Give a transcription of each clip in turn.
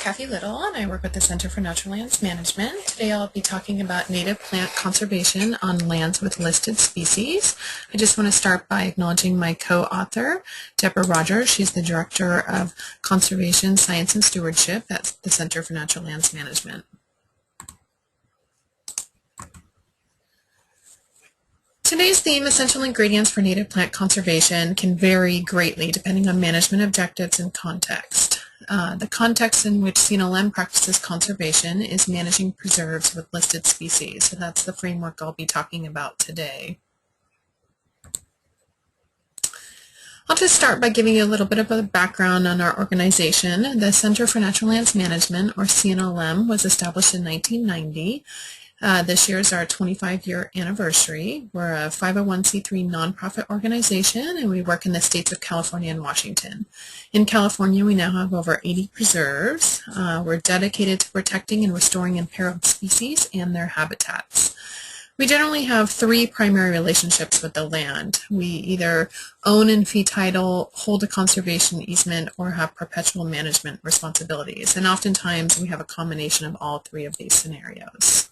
Kathy Little, and I work with the Center for Natural Lands Management. Today I'll be talking about native plant conservation on lands with listed species. I just want to start by acknowledging my co-author, Deborah Rogers. She's the Director of Conservation, Science, and Stewardship at the Center for Natural Lands Management. Today's theme, essential ingredients for native plant conservation, can vary greatly depending on management objectives and context. The context in which CNLM practices conservation is managing preserves with listed species, so that's the framework I'll be talking about today. I'll just start by giving you a little bit of a background on our organization. The Center for Natural Lands Management, or CNLM, was established in 1990. This year is our 25-year anniversary. We're a 501c3 nonprofit organization, and we work in the states of California and Washington. In California, we now have over 80 preserves. We're dedicated to protecting and restoring imperiled species and their habitats. We generally have three primary relationships with the land. We either own and fee title, hold a conservation easement, or have perpetual management responsibilities. And oftentimes, we have a combination of all three of these scenarios.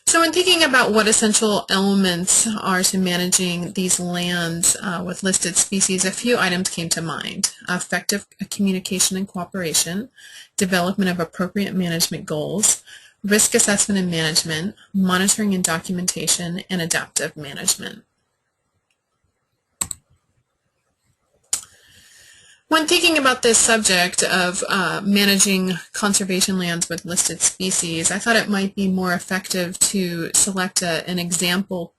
So in thinking about what essential elements are to managing these lands with listed species, a few items came to mind. Effective communication and cooperation, development of appropriate management goals, risk assessment and management, monitoring and documentation, and adaptive management. When thinking about this subject of managing conservation lands with listed species, I thought it might be more effective to select an example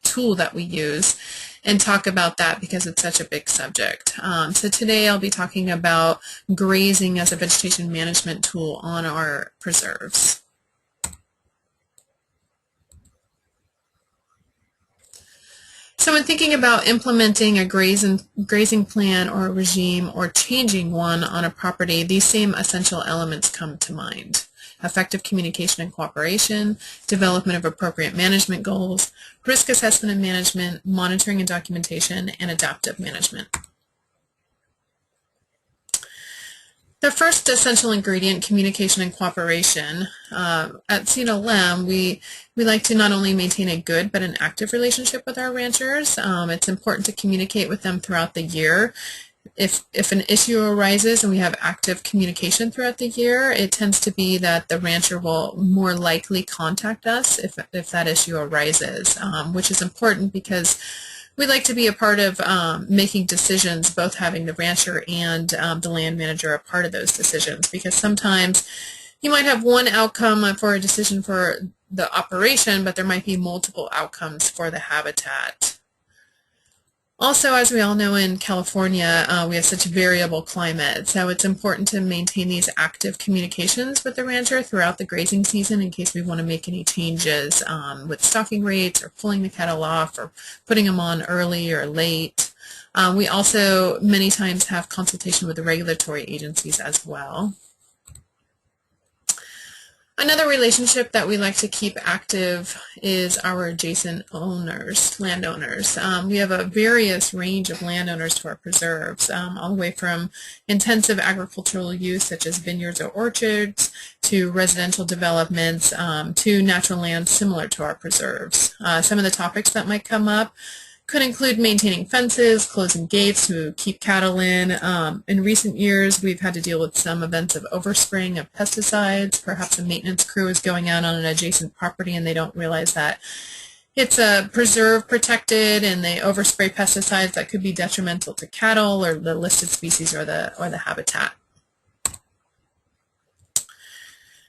tool that we use and talk about that because it's such a big subject. So today I'll be talking about grazing as a vegetation management tool on our preserves. So when thinking about implementing a grazing plan or a regime or changing one on a property, these same essential elements come to mind. Effective communication and cooperation, development of appropriate management goals, risk assessment and management, monitoring and documentation, and adaptive management. The first essential ingredient, communication and cooperation. At CNLM, we like to not only maintain a good but an active relationship with our ranchers. It's important to communicate with them throughout the year. If an issue arises and we have active communication throughout the year, it tends to be that the rancher will more likely contact us if that issue arises, which is important because we like to be a part of making decisions, both having the rancher and the land manager a part of those decisions, because sometimes you might have one outcome for a decision for the operation, but there might be multiple outcomes for the habitat. Also, as we all know, in California, we have such variable climate, so it's important to maintain these active communications with the rancher throughout the grazing season in case we want to make any changes with stocking rates or pulling the cattle off or putting them on early or late. We also many times have consultation with the regulatory agencies as well. Another relationship that we like to keep active is our adjacent landowners. We have a various range of landowners to our preserves, all the way from intensive agricultural use such as vineyards or orchards to residential developments to natural lands similar to our preserves. Some of the topics that might come up could include maintaining fences, closing gates to keep cattle in. In recent years, we've had to deal with some events of overspraying of pesticides. Perhaps a maintenance crew is going out on an adjacent property and they don't realize that it's a preserve protected and they overspray pesticides that could be detrimental to cattle or the listed species or the habitat.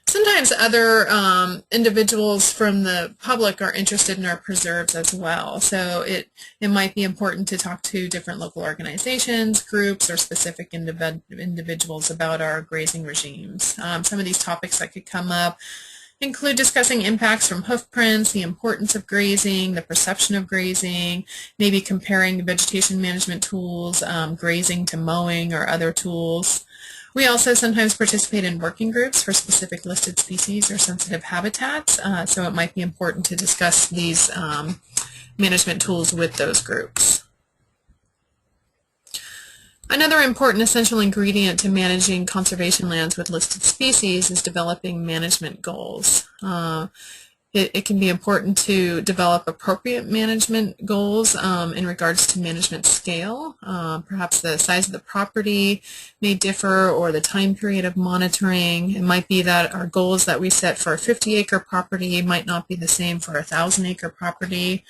Sometimes other individuals from the public are interested in our preserves as well. So it might be important to talk to different local organizations, groups, or specific individuals about our grazing regimes. Some of these topics that could come up include discussing impacts from hoof prints, the importance of grazing, the perception of grazing, maybe comparing vegetation management tools, grazing to mowing or other tools. We also sometimes participate in working groups for specific listed species or sensitive habitats, so it might be important to discuss these management tools with those groups. Another Another important essential ingredient to managing conservation lands with listed species is developing management goals. It can be important to develop appropriate management goals in regards to management scale. Perhaps the size of the property may differ, or the time period of monitoring. It might be that our goals that we set for a 50-acre property might not be the same for a 1,000-acre property.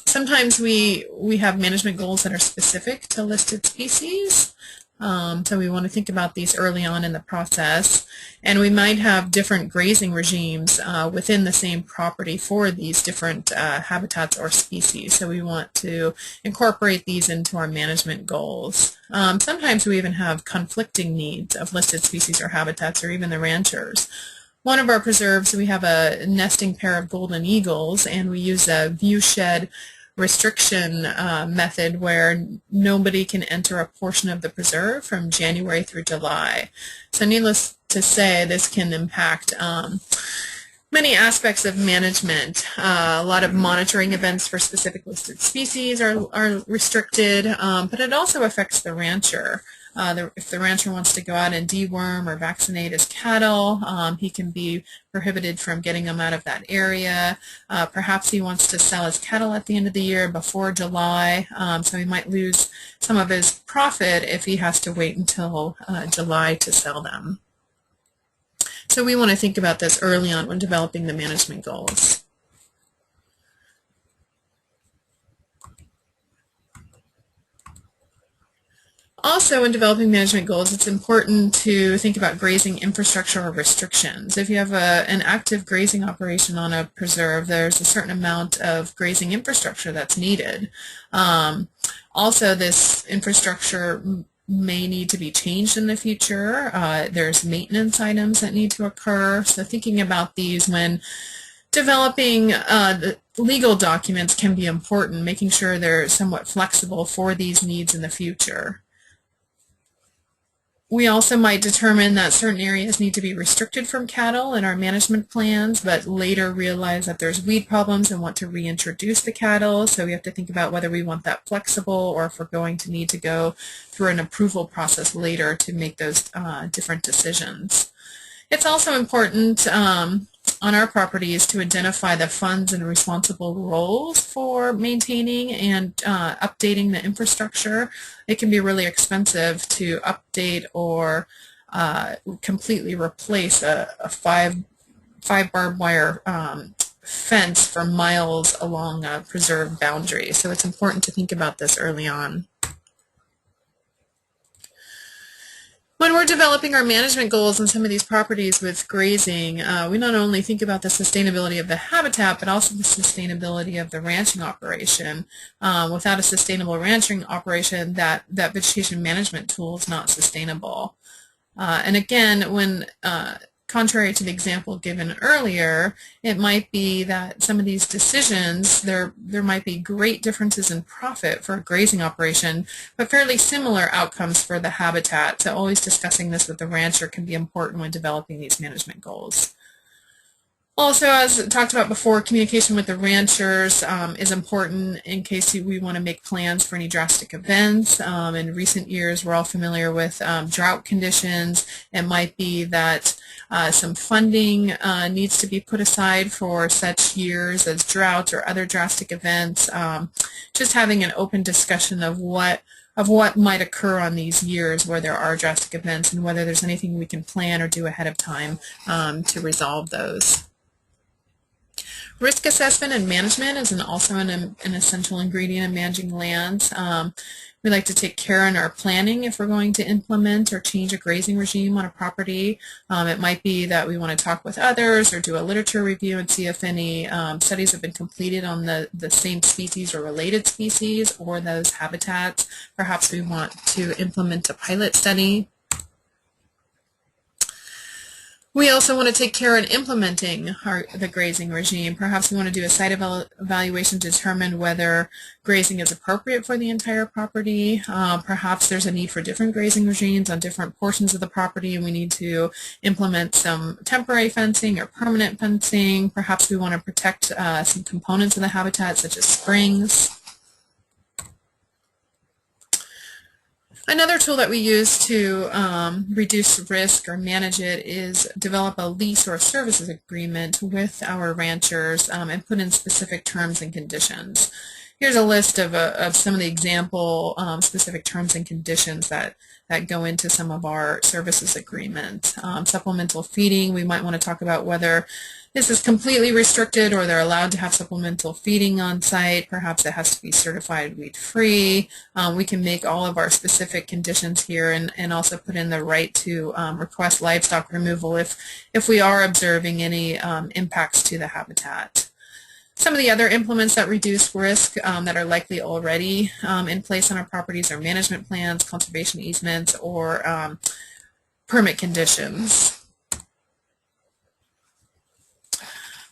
Sometimes we have management goals that are specific to listed species. So we want to think about these early on in the process, and we might have different grazing regimes within the same property for these different habitats or species. So we want to incorporate these into our management goals. Sometimes we even have conflicting needs of listed species or habitats, or even the ranchers. One of our preserves, we have a nesting pair of golden eagles, and we use a view shed restriction method where nobody can enter a portion of the preserve from January through July. So needless to say, this can impact many aspects of management. A lot of monitoring events for specific listed species are restricted, but it also affects the rancher. If the rancher wants to go out and deworm or vaccinate his cattle, he can be prohibited from getting them out of that area. Perhaps he wants to sell his cattle at the end of the year before July, so he might lose some of his profit if he has to wait until July to sell them. So we want to think about this early on when developing the management goals. Also, in developing management goals, it's important to think about grazing infrastructure or restrictions. If you have an active grazing operation on a preserve, there's a certain amount of grazing infrastructure that's needed. Also, this infrastructure may need to be changed in the future. There's maintenance items that need to occur. So thinking about these when developing the legal documents can be important, making sure they're somewhat flexible for these needs in the future. We also might determine that certain areas need to be restricted from cattle in our management plans, but later realize that there's weed problems and want to reintroduce the cattle. So we have to think about whether we want that flexible, or if we're going to need to go through an approval process later to make those different decisions. It's also important on our properties to identify the funds and responsible roles for maintaining and updating the infrastructure. It can be really expensive to update or completely replace a five barbed wire fence for miles along a preserve boundary. So it's important to think about this early on. When we're developing our management goals on some of these properties with grazing, we not only think about the sustainability of the habitat, but also the sustainability of the ranching operation. Without a sustainable ranching operation, that vegetation management tool is not sustainable. And again, when contrary to the example given earlier, it might be that some of these decisions, there might be great differences in profit for a grazing operation, but fairly similar outcomes for the habitat. So always discussing this with the rancher can be important when developing these management goals. Also, as talked about before, communication with the ranchers is important in case we want to make plans for any drastic events. In recent years, we're all familiar with drought conditions. It might be that some funding needs to be put aside for such years as droughts or other drastic events. Just having an open discussion of what might occur on these years where there are drastic events, and whether there's anything we can plan or do ahead of time to resolve those. Risk assessment and management is also an essential ingredient in managing lands. We like to take care in our planning if we're going to implement or change a grazing regime on a property. It might be that we want to talk with others or do a literature review and see if any studies have been completed on the same species or related species or those habitats. Perhaps we want to implement a pilot study. We also want to take care in implementing the grazing regime. Perhaps we want to do a site evaluation to determine whether grazing is appropriate for the entire property. Perhaps there's a need for different grazing regimes on different portions of the property, and we need to implement some temporary fencing or permanent fencing. Perhaps we want to protect some components of the habitat, such as springs. Another tool that we use to reduce risk or manage it is develop a lease or services agreement with our ranchers and put in specific terms and conditions. Here's a list of some of the example specific terms and conditions that go into some of our services agreements. Supplemental feeding, we might want to talk about whether this is completely restricted or they're allowed to have supplemental feeding on site. Perhaps it has to be certified weed-free. We can make all of our specific conditions here and also put in the right to request livestock removal if we are observing any impacts to the habitat. Some of the other implements that reduce risk that are likely already in place on our properties are management plans, conservation easements, or permit conditions.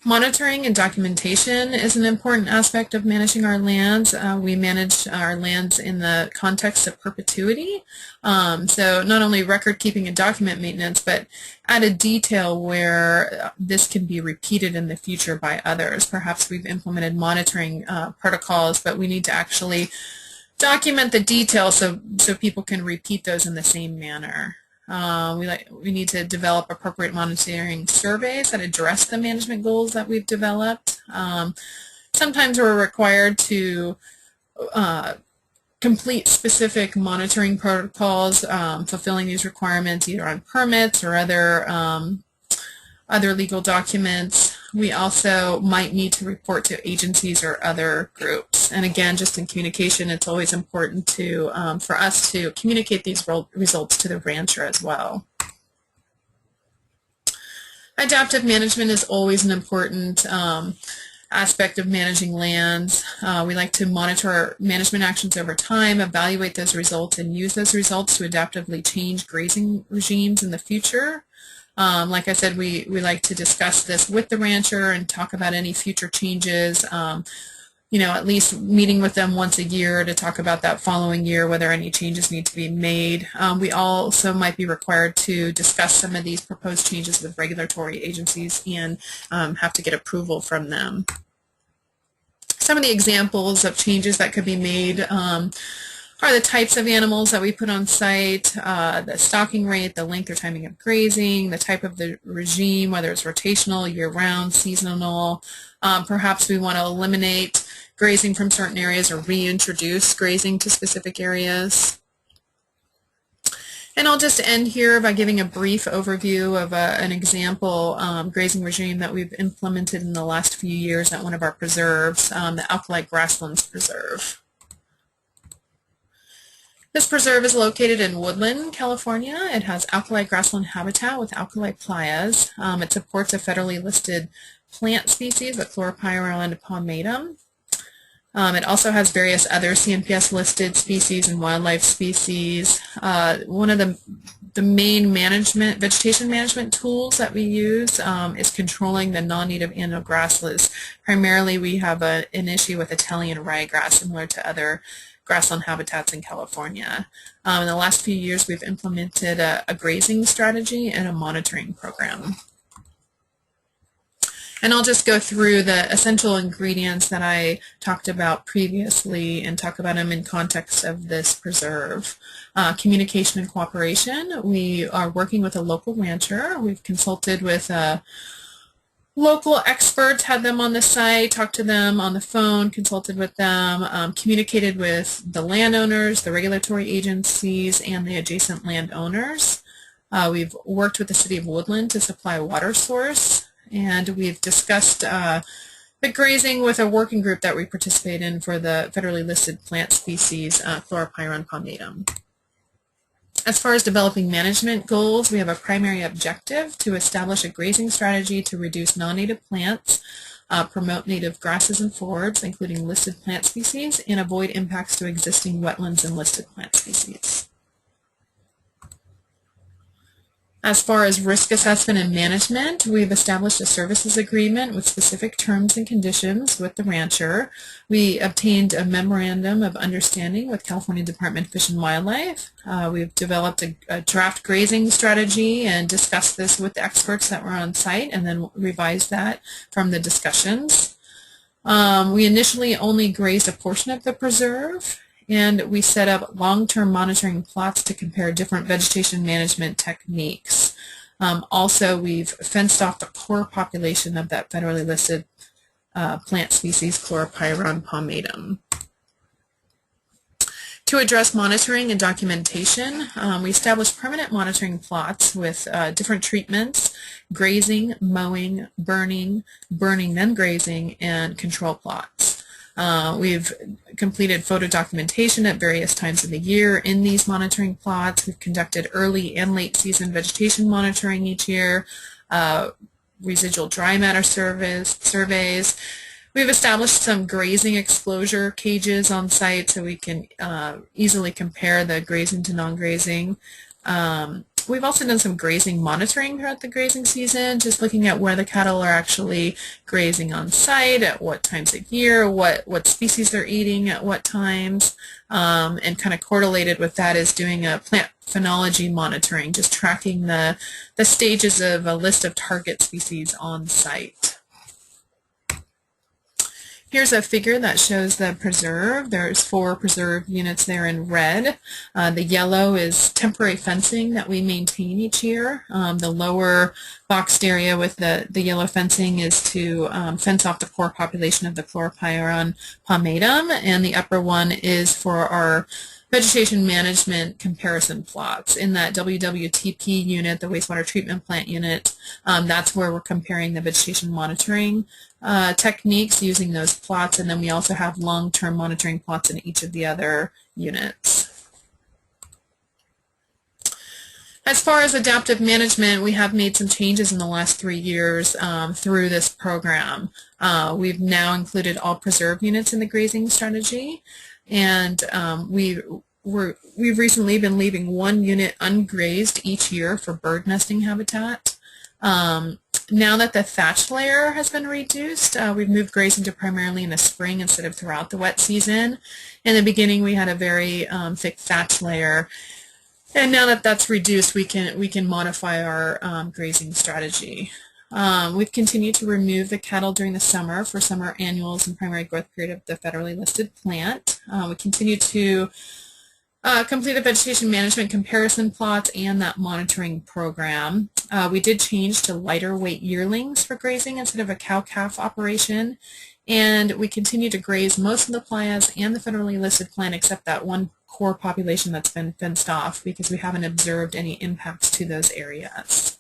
Monitoring and documentation is an important aspect of managing our lands. We manage our lands in the context of perpetuity. So not only record keeping and document maintenance, but added detail where this can be repeated in the future by others. Perhaps we've implemented monitoring protocols, but we need to actually document the details so people can repeat those in the same manner. We need to develop appropriate monitoring surveys that address the management goals that we've developed. Sometimes we're required to complete specific monitoring protocols, fulfilling these requirements either on permits or other legal documents. We also might need to report to agencies or other groups. And again, just in communication, it's always important to for us to communicate these results to the rancher as well. Adaptive management is always an important aspect of managing lands. We like to monitor our management actions over time, evaluate those results, and use those results to adaptively change grazing regimes in the future. Like I said, we like to discuss this with the rancher and talk about any future changes, at least meeting with them once a year to talk about that following year, whether any changes need to be made. We also might be required to discuss some of these proposed changes with regulatory agencies and have to get approval from them. Some of the examples of changes that could be made are the types of animals that we put on site, the stocking rate, the length or timing of grazing, the type of the regime, whether it's rotational, year-round, seasonal. Perhaps we want to eliminate grazing from certain areas or reintroduce grazing to specific areas. And I'll just end here by giving a brief overview of an example grazing regime that we've implemented in the last few years at one of our preserves, the Alkali Grasslands Preserve. This preserve is located in Woodland, California. It has alkali grassland habitat with alkali playas. It supports a federally listed plant species, the Chlorophyron palmatum. It also has various other CNPS listed species and wildlife species. One of the main vegetation management tools that we use is controlling the non-native annual grasses. Primarily we have an issue with Italian ryegrass, similar to other grassland habitats in California. In the last few years we've implemented a grazing strategy and a monitoring program. And I'll just go through the essential ingredients that I talked about previously and talk about them in context of this preserve. Communication and cooperation. We are working with a local rancher. We've consulted with local experts, had them on the site, talked to them on the phone, consulted with them, communicated with the landowners, the regulatory agencies, and the adjacent landowners. We've worked with the City of Woodland to supply a water source, and we've discussed the grazing with a working group that we participate in for the federally listed plant species, Chlorophyron palmatum. As far as developing management goals, we have a primary objective to establish a grazing strategy to reduce non-native plants, promote native grasses and forbs, including listed plant species, and avoid impacts to existing wetlands and listed plant species. As far as risk assessment and management, we've established a services agreement with specific terms and conditions with the rancher. We obtained a memorandum of understanding with California Department of Fish and Wildlife. We've developed a draft grazing strategy and discussed this with the experts that were on site and then revised that from the discussions. We initially only grazed a portion of the preserve, And we set up long-term monitoring plots to compare different vegetation management techniques. Also, we've fenced off the core population of that federally listed plant species, Chloropyron palmatum. To address monitoring and documentation, we established permanent monitoring plots with different treatments: grazing, mowing, burning, then grazing, and control plots. We've completed photo documentation at various times of the year in these monitoring plots. We've conducted early and late season vegetation monitoring each year, residual dry matter surveys. We've established some grazing exposure cages on site so we can easily compare the grazing to non-grazing. We've also done some grazing monitoring throughout the grazing season, just looking at where the cattle are actually grazing on site, at what times of year, what species they're eating at what times, and kind of correlated with that is doing a plant phenology monitoring, just tracking the stages of a list of target species on site. Here's a figure that shows the preserve. There's 4 preserve units there in red. The yellow is temporary fencing that we maintain each year. The lower boxed area with the yellow fencing is to fence off the core population of the Chloropyron palmatum, and the upper one is for our vegetation management comparison plots. In that WWTP unit, the wastewater treatment plant unit, that's where we're comparing the vegetation monitoring techniques using those plots, and then we also have long-term monitoring plots in each of the other units. As far as adaptive management, we have made some changes in the last 3 years through this program. We've now included all preserve units in the grazing strategy, and we've recently been leaving 1 unit ungrazed each year for bird nesting habitat. Now that the thatch layer has been reduced, we've moved grazing to primarily in the spring instead of throughout the wet season. In the beginning, we had a very thick thatch layer, and now that that's reduced, we can modify our grazing strategy. We've continued to remove the cattle during the summer for summer annuals and primary growth period of the federally listed plant. We continue to complete the vegetation management comparison plots and that monitoring program. We did change to lighter weight yearlings for grazing instead of a cow-calf operation, and we continue to graze most of the playas and the federally listed plant except that 1 core population that's been fenced off because we haven't observed any impacts to those areas.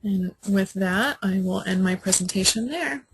And with that, I will end my presentation there.